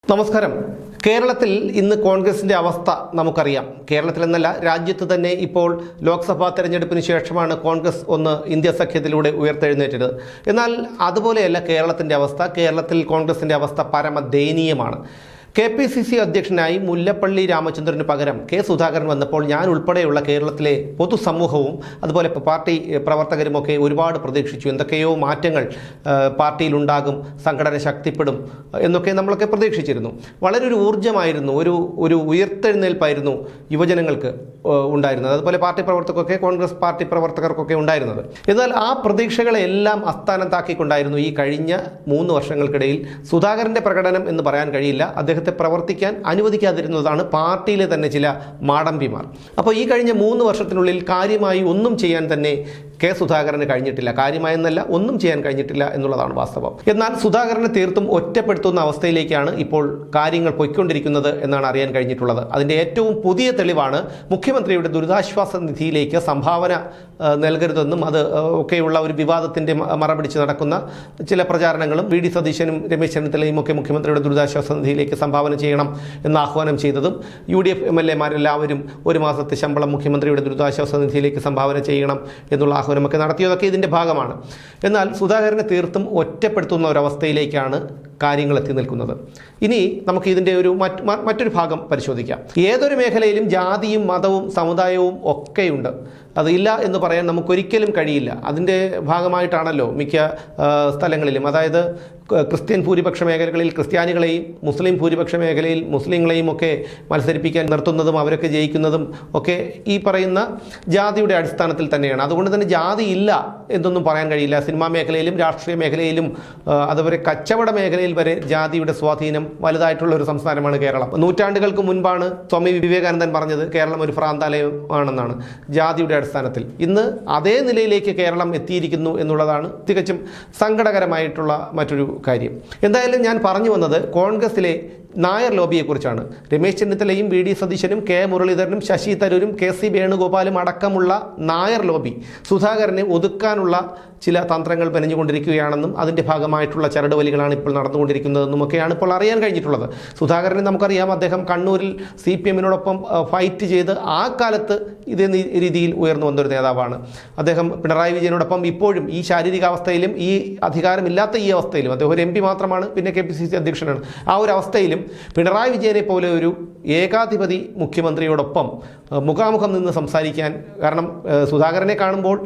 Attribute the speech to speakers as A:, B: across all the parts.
A: നമസ്കാരം. കേരളത്തിൽ ഇന്ന് കോൺഗ്രസിന്റെ അവസ്ഥ നമുക്കറിയാം. കേരളത്തിൽ എന്നല്ല, രാജ്യത്ത് തന്നെ ഇപ്പോൾ ലോക്സഭാ തെരഞ്ഞെടുപ്പിന് ശേഷമാണ് കോൺഗ്രസ് ഒന്ന് ഇന്ത്യ സഖ്യത്തിലൂടെ ഉയർത്തെഴുന്നേറ്റത്. എന്നാൽ അതുപോലെയല്ല കേരളത്തിന്റെ അവസ്ഥ. കേരളത്തിൽ കോൺഗ്രസിന്റെ അവസ്ഥ പരമദയനീയമാണ്. KPCC അധ്യക്ഷനായി മുല്ലപ്പള്ളി രാമചന്ദ്രന് പകരം കെ സുധാകരൻ വന്നപ്പോൾ ഞാൻ ഉൾപ്പെടെയുള്ള കേരളത്തിലെ പൊതുസമൂഹവും അതുപോലെ പാർട്ടി പ്രവർത്തകരുമൊക്കെ ഒരുപാട് പ്രതീക്ഷിച്ചു. എന്തൊക്കെയോ മാറ്റങ്ങൾ പാർട്ടിയിലുണ്ടാകും, സംഘടന ശക്തിപ്പെടും എന്നൊക്കെ നമ്മളൊക്കെ പ്രതീക്ഷിച്ചിരുന്നു. വളരെ ഒരു ഊർജ്ജമായിരുന്നു, ഒരു ഉയർത്തെഴുന്നേൽപ്പായിരുന്നു യുവജനങ്ങൾക്ക് ഉണ്ടായിരുന്നത്. അതുപോലെ പാർട്ടി പ്രവർത്തകർക്കൊക്കെ, കോൺഗ്രസ് പാർട്ടി പ്രവർത്തകർക്കൊക്കെ ഉണ്ടായിരുന്നത്. എന്നാൽ ആ പ്രതീക്ഷകളെല്ലാം അസ്ഥാനത്താക്കിക്കൊണ്ടായിരുന്നു ഈ കഴിഞ്ഞ 3 വർഷങ്ങൾക്കിടയിൽ സുധാകരൻ്റെ പ്രകടനം എന്ന് പറയാൻ കഴിയില്ല. അദ്ദേഹത്തെ പ്രവർത്തിക്കാൻ അനുവദിക്കാതിരുന്നതാണ് പാർട്ടിയിലെ തന്നെ ചില മാടമ്പിമാർ. അപ്പോൾ ഈ കഴിഞ്ഞ 3 വർഷത്തിനുള്ളിൽ കാര്യമായി ഒന്നും ചെയ്യാൻ തന്നെ കെ സുധാകരന് കഴിഞ്ഞിട്ടില്ല. കാര്യമായെന്നല്ല, ഒന്നും ചെയ്യാൻ കഴിഞ്ഞിട്ടില്ല എന്നുള്ളതാണ് വാസ്തവം. എന്നാൽ സുധാകരനെ തീർത്തും ഒറ്റപ്പെടുത്തുന്ന അവസ്ഥയിലേക്കാണ് ഇപ്പോൾ കാര്യങ്ങൾ പൊയ്ക്കൊണ്ടിരിക്കുന്നത് എന്നാണ് അറിയാൻ കഴിഞ്ഞിട്ടുള്ളത്. അതിൻ്റെ ഏറ്റവും പുതിയ തെളിവാണ് മുഖ്യമന്ത്രിയുടെ ദുരിതാശ്വാസ നിധിയിലേക്ക് സംഭാവന നൽകരുതെന്നും അത് ഒക്കെയുള്ള ഒരു വിവാദത്തിൻ്റെ മറപിടിച്ച് നടക്കുന്ന ചില പ്രചാരണങ്ങളും VD സതീശനും രമേശ് ചെന്നിത്തലയും ഒക്കെ മുഖ്യമന്ത്രിയുടെ ദുരിതാശ്വാസ നിധിയിലേക്ക് സംഭാവന ചെയ്യണം എന്ന് ആഹ്വാനം ചെയ്തതും UDF MLA-മാരെല്ലാവരും 1 മാസത്തെ ശമ്പളം മുഖ്യമന്ത്രിയുടെ ദുരിതാശ്വാസ നിധിയിലേക്ക് സംഭാവന ചെയ്യണം എന്നുള്ള ആഹ്വാനമൊക്കെ നടത്തിയതൊക്കെ ഇതിൻ്റെ ഭാഗമാണ്. എന്നാൽ സുധാകരനെ തീർത്തും ഒറ്റപ്പെടുത്തുന്ന ഒരവസ്ഥയിലേക്കാണ് കാര്യങ്ങൾ എത്തി നിൽക്കുന്നത്. ഇനി നമുക്ക് ഇതിൻ്റെ മറ്റൊരു ഭാഗം പരിശോധിക്കാം. ഏതൊരു മേഖലയിലും ജാതിയും മതവും സമുദായവും ഒക്കെയുണ്ട്. അതില്ല എന്ന് പറയാൻ നമുക്കൊരിക്കലും കഴിയില്ല. അതിൻ്റെ ഭാഗമായിട്ടാണല്ലോ മിക്ക സ്ഥലങ്ങളിലും, അതായത് ക്രിസ്ത്യൻ ഭൂരിപക്ഷ മേഖലകളിൽ ക്രിസ്ത്യാനികളെയും മുസ്ലിം ഭൂരിപക്ഷ മേഖലയിൽ മുസ്ലിങ്ങളെയും ഒക്കെ മത്സരിപ്പിക്കാൻ നിർത്തുന്നതും അവരൊക്കെ ജയിക്കുന്നതും ഒക്കെ ഈ പറയുന്ന ജാതിയുടെ അടിസ്ഥാനത്തിൽ തന്നെയാണ്. അതുകൊണ്ട് തന്നെ ജാതി ഇല്ല എന്നൊന്നും പറയാൻ കഴിയില്ല. സിനിമാ മേഖലയിലും രാഷ്ട്രീയ മേഖലയിലും അതുപോലെ കച്ചവട മേഖലയിൽ വരെ ജാതിയുടെ സ്വാധീനം വലുതായിട്ടുള്ള ഒരു സംസ്ഥാനമാണ് കേരളം. നൂറ്റാണ്ടുകൾക്ക് മുൻപാണ് സ്വാമി വിവേകാനന്ദൻ പറഞ്ഞത് കേരളം ഒരു ഭ്രാന്താലയമാണെന്നാണ് ജാതിയുടെ അടിസ്ഥാനത്തിൽ. ഇന്ന് അതേ നിലയിലേക്ക് കേരളം എത്തിയിരിക്കുന്നു എന്നുള്ളതാണ് തികച്ചും സങ്കടകരമായിട്ടുള്ള മറ്റൊരു കാര്യം. എന്തായാലും ഞാൻ പറഞ്ഞു വന്നത് കോൺഗ്രസിലെ നായർ ലോബിയെക്കുറിച്ചാണ്. രമേശ് ചെന്നിത്തലയും VD സതീശനും കെ മുരളീധരനും ശശി തരൂരും KC വേണുഗോപാലും അടക്കമുള്ള നായർ ലോബി സുധാകരനെ ഒതുക്കാനുള്ള ചില തന്ത്രങ്ങൾ മെനഞ്ഞുകൊണ്ടിരിക്കുകയാണെന്നും അതിൻ്റെ ഭാഗമായിട്ടുള്ള ചരടുവലികളാണ് ഇപ്പോൾ നടന്നുകൊണ്ടിരിക്കുന്നതെന്നും ഒക്കെയാണ് ഇപ്പോൾ അറിയാൻ കഴിഞ്ഞിട്ടുള്ളത്. സുധാകരനെ നമുക്കറിയാം, അദ്ദേഹം കണ്ണൂരിൽ CPM-നോടൊപ്പം ഫൈറ്റ് ചെയ്ത് ആ കാലത്ത് ഇതേ രീതിയിൽ ഉയർന്നു വന്നൊരു നേതാവാണ്. അദ്ദേഹം പിണറായി വിജയനോടൊപ്പം ഇപ്പോഴും ഈ ശാരീരികാവസ്ഥയിലും ഈ അധികാരമില്ലാത്ത ഈ അവസ്ഥയിലും, അദ്ദേഹം ഒരു MP മാത്രമാണ്, പിന്നെ KPCC അധ്യക്ഷനാണ്, ആ ഒരു അവസ്ഥയിലും പിണറായി വിജയനെ പോലെ ഒരു ഏകാധിപതി മുഖ്യമന്ത്രിയോടൊപ്പം മുഖാമുഖം നിന്ന് സംസാരിക്കാൻ, കാരണം സുധാകരനെ കാണുമ്പോൾ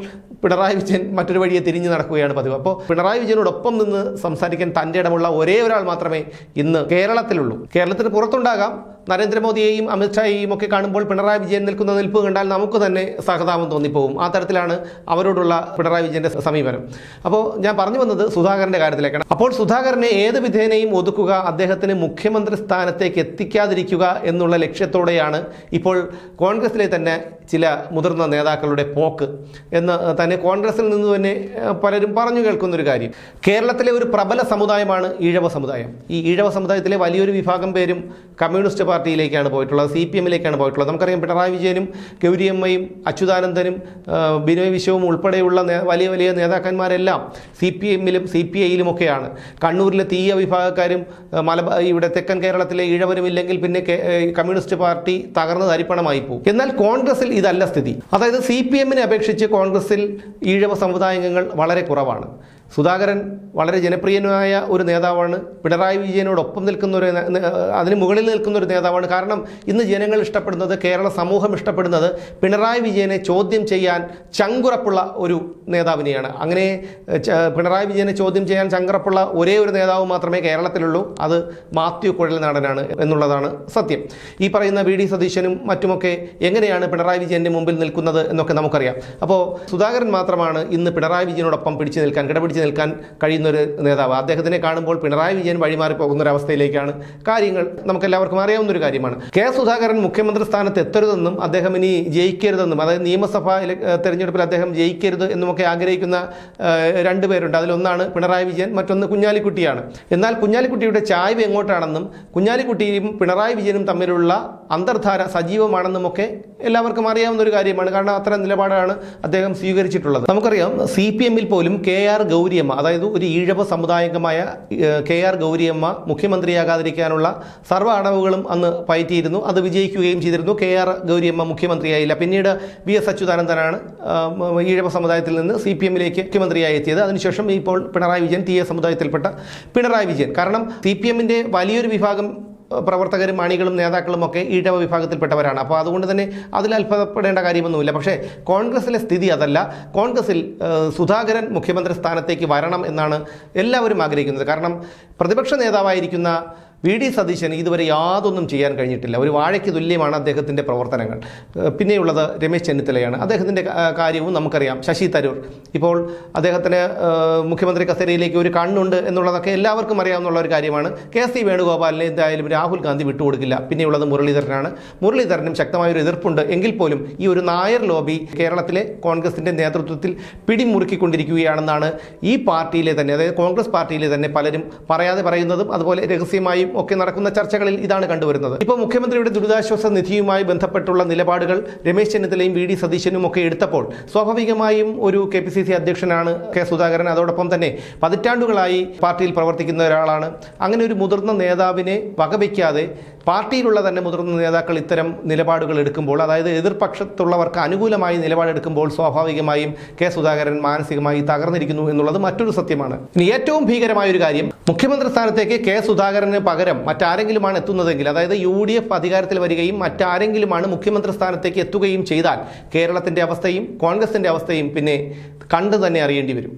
A: പിണറായി വിജയൻ മറ്റൊരു വഴിയെ തിരിഞ്ഞു നടക്കുകയാണ് പതിവ്. അപ്പോൾ പിണറായി വിജയനോടൊപ്പം നിന്ന് സംസാരിക്കാൻ തൻ്റെ ഇടമുള്ള ഒരേ ഒരാൾ മാത്രമേ ഇന്ന് കേരളത്തിലുള്ളൂ. കേരളത്തിന് പുറത്തുണ്ടാകാം. നരേന്ദ്രമോദിയെയും അമിത്ഷായെയും ഒക്കെ കാണുമ്പോൾ പിണറായി വിജയൻ നിൽക്കുന്ന നിൽപ്പ് കണ്ടാൽ നമുക്ക് തന്നെ സഹതാപം തോന്നിപ്പോവും. ആ തരത്തിലാണ് അവരോടുള്ള പിണറായി വിജയൻ്റെ സമീപനം. അപ്പോൾ ഞാൻ പറഞ്ഞു വന്നത് സുധാകരൻ്റെ കാര്യത്തിലേക്കാണ്. അപ്പോൾ സുധാകരനെ ഏത് വിധേനയും ഒതുക്കുക, അദ്ദേഹത്തിന് മുഖ്യമന്ത്രി സ്ഥാനത്തേക്ക് എത്തിക്കാതിരിക്കുക എന്നുള്ള ലക്ഷ്യത്തോടെയാണ് ഇപ്പോൾ കോൺഗ്രസിലെ തന്നെ ചില മുതിർന്ന നേതാക്കളുടെ പോക്ക് എന്ന് തന്നെ കോൺഗ്രസിൽ നിന്ന് തന്നെ പലരും പറഞ്ഞു കേൾക്കുന്നൊരു കാര്യം. കേരളത്തിലെ ഒരു പ്രബല സമുദായമാണ് ഈഴവ സമുദായം. ഈ ഈഴവ സമുദായത്തിലെ വലിയൊരു വിഭാഗം പേരും കമ്മ്യൂണിസ്റ്റ് പാർട്ടിയിലേക്കാണ് പോയിട്ടുള്ളത്, CPM-ലേക്കാണ് പോയിട്ടുള്ളത്. നമുക്കറിയാം, പിണറായി വിജയനും ഗൗരിയമ്മയും അച്യുതാനന്ദനും ബിനോയ് വിശ്വവും ഉൾപ്പെടെയുള്ള വലിയ വലിയ നേതാക്കന്മാരെല്ലാം CPM-ലും CPI-ലും ഒക്കെയാണ്. കണ്ണൂരിലെ തീയ വിഭാഗക്കാരും ഇവിടെ തെക്കൻ കേരളത്തിലെ ഈഴവരും ഇല്ലെങ്കിൽ പിന്നെ കമ്മ്യൂണിസ്റ്റ് പാർട്ടി തകർന്ന് തരിപ്പണമായി പോകും. എന്നാൽ കോൺഗ്രസിൽ ഇതല്ല സ്ഥിതി. അതായത് CPM-നെ അപേക്ഷിച്ച് കോൺഗ്രസിൽ ഈഴവ സമുദായാംഗങ്ങൾ വളരെ കുറവാണ്. സുധാകരൻ വളരെ ജനപ്രിയനായ ഒരു നേതാവാണ്. പിണറായി വിജയനോടൊപ്പം നിൽക്കുന്ന അതിന് മുകളിൽ നിൽക്കുന്ന ഒരു നേതാവാണ്. കാരണം ഇന്ന് ജനങ്ങൾ ഇഷ്ടപ്പെടുന്നത്, കേരള സമൂഹം ഇഷ്ടപ്പെടുന്നത് പിണറായി വിജയനെ ചോദ്യം ചെയ്യാൻ ചങ്കുറപ്പുള്ള ഒരു നേതാവിനെയാണ്. അങ്ങനെ പിണറായി വിജയനെ ചോദ്യം ചെയ്യാൻ ചങ്കുറപ്പുള്ള ഒരേ ഒരു നേതാവ് മാത്രമേ കേരളത്തിലുള്ളൂ. അത് മാത്യു കുഴൽനാടനാണ് എന്നുള്ളതാണ് സത്യം. ഈ പറയുന്ന VD സതീശനും മറ്റുമൊക്കെ എങ്ങനെയാണ് പിണറായി വിജയൻ്റെ മുമ്പിൽ നിൽക്കുന്നത് എന്നൊക്കെ നമുക്കറിയാം. അപ്പോൾ സുധാകരൻ മാത്രമാണ് ഇന്ന് പിണറായി വിജയനോടൊപ്പം പിടിച്ചു നിൽക്കാൻ, കിടപിടിച്ച് നിൽക്കാൻ കഴിയുന്നൊരു നേതാവ്. അദ്ദേഹത്തിനെ കാണുമ്പോൾ പിണറായി വിജയൻ വഴിമാറി പോകുന്നൊരവസ്ഥയിലേക്കാണ് കാര്യങ്ങൾ. നമുക്കെല്ലാവർക്കും അറിയാവുന്നൊരു കാര്യമാണ്. കെ സുധാകരൻ മുഖ്യമന്ത്രി സ്ഥാനത്ത് എത്തരുതെന്നും അദ്ദേഹം ഇനി ജയിക്കരുതെന്നും, അതായത് നിയമസഭാ തെരഞ്ഞെടുപ്പിൽ അദ്ദേഹം ജയിക്കരുത് എന്നുമൊക്കെ ആഗ്രഹിക്കുന്ന 2 പേരുണ്ട്. അതിലൊന്നാണ് പിണറായി വിജയൻ, മറ്റൊന്ന് കുഞ്ഞാലിക്കുട്ടിയാണ്. എന്നാൽ കുഞ്ഞാലിക്കുട്ടിയുടെ ചായ്വ് എങ്ങോട്ടാണെന്നും കുഞ്ഞാലിക്കുട്ടിയും പിണറായി വിജയനും തമ്മിലുള്ള അന്തർധാര സജീവമാണെന്നുമൊക്കെ എല്ലാവർക്കും അറിയാവുന്ന ഒരു കാര്യമാണ്. കാരണം അത്തരം നിലപാടാണ് അദ്ദേഹം സ്വീകരിച്ചിട്ടുള്ളത്. നമുക്കറിയാം, CPM-ൽ പോലും KR ഗൗരി ഗൗരിയമ്മ, അതായത് ഒരു ഈഴവ സമുദായംഗമായ KR ഗൗരിയമ്മ മുഖ്യമന്ത്രിയാകാതിരിക്കാനുള്ള സർവ്വ അടവുകളും അന്ന് പയറ്റിയിരുന്നു. അത് വിജയിക്കുകയും ചെയ്തിരുന്നു. KR ഗൗരിയമ്മ മുഖ്യമന്ത്രിയായില്ല. പിന്നീട് VS അച്യുതാനന്ദനാണ് ഈഴവ സമുദായത്തിൽ നിന്ന് CPM-ലേക്ക് മുഖ്യമന്ത്രിയായി എത്തിയത്. അതിനുശേഷം ഇപ്പോൾ പിണറായി വിജയൻ TA സമുദായത്തിൽപ്പെട്ട പിണറായി വിജയൻ. കാരണം CPM-ന്റെ വലിയൊരു വിഭാഗം പ്രവർത്തകരും അണികളും നേതാക്കളും ഒക്കെ ഈഴവ വിഭാഗത്തിൽപ്പെട്ടവരാണ്. അപ്പോൾ അതുകൊണ്ട് തന്നെ അതിൽ അത്ഭുതപ്പെടേണ്ട കാര്യമൊന്നുമില്ല. പക്ഷേ കോൺഗ്രസിലെ സ്ഥിതി അതല്ല. കോൺഗ്രസിൽ സുധാകരൻ മുഖ്യമന്ത്രി സ്ഥാനത്തേക്ക് വരണം എന്നാണ് എല്ലാവരും ആഗ്രഹിക്കുന്നത്. കാരണം പ്രതിപക്ഷ നേതാവായിരിക്കുന്ന VD സതീശൻ ഇതുവരെ യാതൊന്നും ചെയ്യാൻ കഴിഞ്ഞിട്ടില്ല. ഒരു വാഴയ്ക്ക് തുല്യമാണ് അദ്ദേഹത്തിൻ്റെ പ്രവർത്തനങ്ങൾ. പിന്നെയുള്ളത് രമേശ് ചെന്നിത്തലയാണ്. അദ്ദേഹത്തിൻ്റെ കാര്യവും നമുക്കറിയാം. ശശി തരൂർ ഇപ്പോൾ അദ്ദേഹത്തിന് മുഖ്യമന്ത്രി കസേരയിലേക്ക് ഒരു കണ്ണുണ്ട് എന്നുള്ളതൊക്കെ എല്ലാവർക്കും അറിയാവുന്ന ഒരു കാര്യമാണ്. KC വേണുഗോപാലിനെ എന്തായാലും രാഹുൽ ഗാന്ധി വിട്ടുകൊടുക്കില്ല. പിന്നെയുള്ളത് മുരളീധരനാണ്. മുരളീധരനും ശക്തമായൊരു എതിർപ്പുണ്ട്. എങ്കിൽ പോലും ഈ ഒരു നായർ ലോബി കേരളത്തിലെ കോൺഗ്രസിൻ്റെ നേതൃത്വത്തിൽ പിടിമുറുക്കിക്കൊണ്ടിരിക്കുകയാണെന്നാണ് ഈ പാർട്ടിയിലെ തന്നെ, അതായത് കോൺഗ്രസ് പാർട്ടിയിലെ തന്നെ പലരും പറയാതെ പറയുന്നതും അതുപോലെ രഹസ്യമായും ഒക്കെ നടക്കുന്ന ചർച്ചകളിൽ ഇതാണ് കണ്ടുവരുന്നത്. ഇപ്പോൾ മുഖ്യമന്ത്രിയുടെ ദുരിതാശ്വാസ നിധിയുമായി ബന്ധപ്പെട്ടുള്ള നിലപാടുകൾ രമേശ് ചെന്നിത്തലയും VD സതീശനും ഒക്കെ എടുത്തപ്പോൾ സ്വാഭാവികമായും ഒരു KPCC അധ്യക്ഷനാണ് സുധാകരൻ. അതോടൊപ്പം തന്നെ പതിറ്റാണ്ടുകളായി പാർട്ടിയിൽ പ്രവർത്തിക്കുന്ന ഒരാളാണ്. അങ്ങനെ ഒരു മുതിർന്ന നേതാവിനെ വകവയ്ക്കാതെ പാർട്ടിയിലുള്ള തന്നെ മുതിർന്ന നേതാക്കൾ ഇത്തരം നിലപാടുകൾ എടുക്കുമ്പോൾ, അതായത് എതിർപക്ഷത്തുള്ളവർക്ക് അനുകൂലമായി നിലപാടെടുക്കുമ്പോൾ സ്വാഭാവികമായും സുധാകരൻ മാനസികമായി തകർന്നിരിക്കുന്നു എന്നുള്ളത് മറ്റൊരു സത്യമാണ്. ഇനി ഏറ്റവും ഭീകരമായൊരു കാര്യം, മുഖ്യമന്ത്രി സ്ഥാനത്തേക്ക് സുധാകരന് പകരം മറ്റാരെങ്കിലുമാണ് എത്തുന്നതെങ്കിൽ, അതായത് UDF അധികാരത്തിൽ വരികയും മറ്റാരെങ്കിലുമാണ് മുഖ്യമന്ത്രി സ്ഥാനത്തേക്ക് എത്തുകയും ചെയ്താൽ കേരളത്തിൻ്റെ അവസ്ഥയും കോൺഗ്രസിൻ്റെ അവസ്ഥയും പിന്നെ കണ്ടു തന്നെ അറിയേണ്ടി വരും.